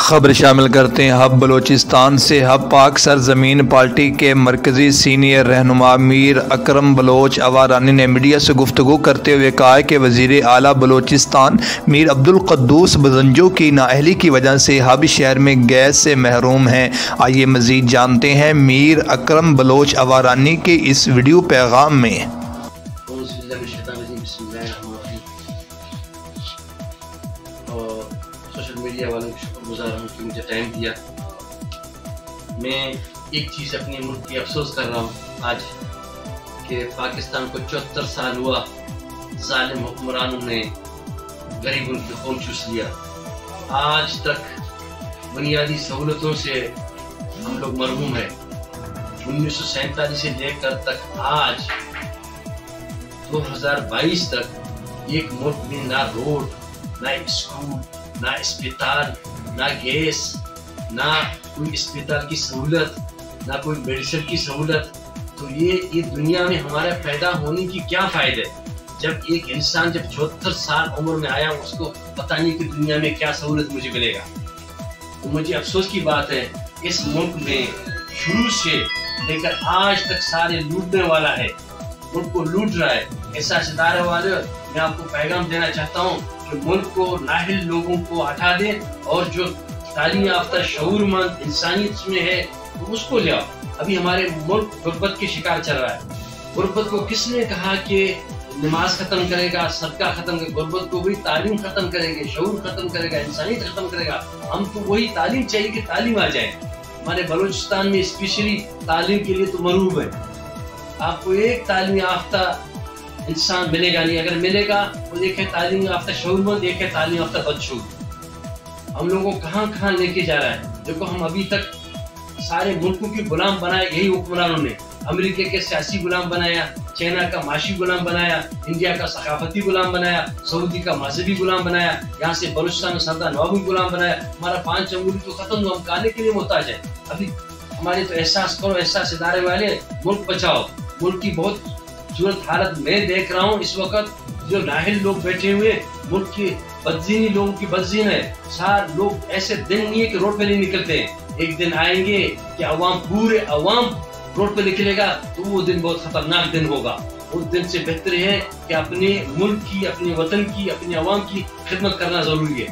خبر شامل کرتے ہیں ہب بلوچستان سے۔ ہب پاک سرزمین پارٹی کے مرکزی سینئر رہنما میر اکرم بلوچ اوارانی نے میڈیا سے گفتگو کرتے ہوئے کہا کہ وزیر اعلیٰ بلوچستان میر عبدالقدوس بزنجو کی نااہلی کی وجہ سے ہب شہر میں گیس سے محروم ہیں۔ آئیے مزید جانتے ہیں میر اکرم بلوچ اوارانی کے اس ویڈیو پیغام میں۔ سوشل میڈیا والوں کی شکر گزار ہوں کہ مجھے ٹائم دیا۔ میں ایک چیز اپنے ملک کی افسوس کر رہا ہوں آج کہ پاکستان کو 74 سال ہوا ظالم حکمرانوں نے غریبوں کی خون چوس لیا۔ آج تک بنیادی سہولتوں سے ہم لوگ محروم ہیں۔ 1947 سے لے کر تک آج 2022 تک ایک ملک میں نہ روڈ، نہ اسکول، نہ اسپتال، نہ گیس، نہ کوئی اسپتال کی سہولت، نہ کوئی میڈیسن کی سہولت۔ تو یہ دنیا میں ہمارے پیدا ہونے کی کیا فائدہ ہے جب ایک انسان جب 74 سال عمر میں آیا اس کو پتہ نہیں کہ دنیا میں کیا سہولت مجھے ملے گا۔ تو مجھے افسوس کی بات ہے اس ملک میں شروع سے لے کر آج تک سارے لوٹنے والا ہے، ملک کو لوٹ رہا ہے۔ ایسا ستارے والے میں آپ کو پیغام دینا چاہتا ہوں کہ ملک کو نااہل لوگوں کو ہٹا دیں اور جو تعلیم یافتہ شعور مند انسانیت میں ہے اس کو لے آؤ۔ ابھی ہمارے ملک غربت کے شکار چل رہا ہے۔ غربت کو کس نے کہا کہ نماز ختم کرے گا، صدقہ ختم کرے گا؟ غربت کو وہی تعلیم ختم کرے گا، شعور ختم کرے گا، انسانیت ختم کرے گا۔ ہم کو وہی تعلیم چاہیے کہ تعلیم آ جائے۔ ہمارے بلوچستان میں اسپیشلی تعلیم کے لیے تو مرعوب ہے۔ آپ کو ایک تعلیم یافتہ انسان ملے گا نہیں، اگر ملے گا وہ ایک ہے تعلیم یافتہ شعور مند، ایک ہے تعلیم یافتہ بدشعور۔ ہم لوگوں کو کہاں کہاں لے کے جا رہا ہے۔ دیکھو ہم ابھی تک سارے ملکوں کی غلام بنائے یہی حکمرانوں نے۔ امریکہ کے سیاسی غلام بنایا، چائنا کا معاشی غلام بنایا، انڈیا کا ثقافتی غلام بنایا، سعودی کا مذہبی غلام بنایا، یہاں سے بلوچستان میں سردار نوابی غلام بنایا۔ ہمارا 5 انگلی تو ختم ہوا، ہم کھانے کے لیے محتاج ہیں۔ ابھی ہمارے تو احساس کرو، احساس ادارے والے، ملک بچاؤ۔ ملک کی بہت صورت حالت میں دیکھ رہا ہوں اس وقت، جو نااہل لوگ بیٹھے ہوئے، ملک کی بدزینی لوگوں کی بدزین ہے۔ سارے لوگ ایسے دن نہیں ہے کہ روڈ پہ نہیں نکلتے ہیں۔ ایک دن آئیں گے کہ پورے عوام روڈ پہ نکلے گا تو وہ دن بہت خطرناک دن ہوگا۔ اس دن سے بہتر ہے کہ اپنے ملک کی، اپنے وطن کی، اپنے عوام کی خدمت کرنا ضروری ہے۔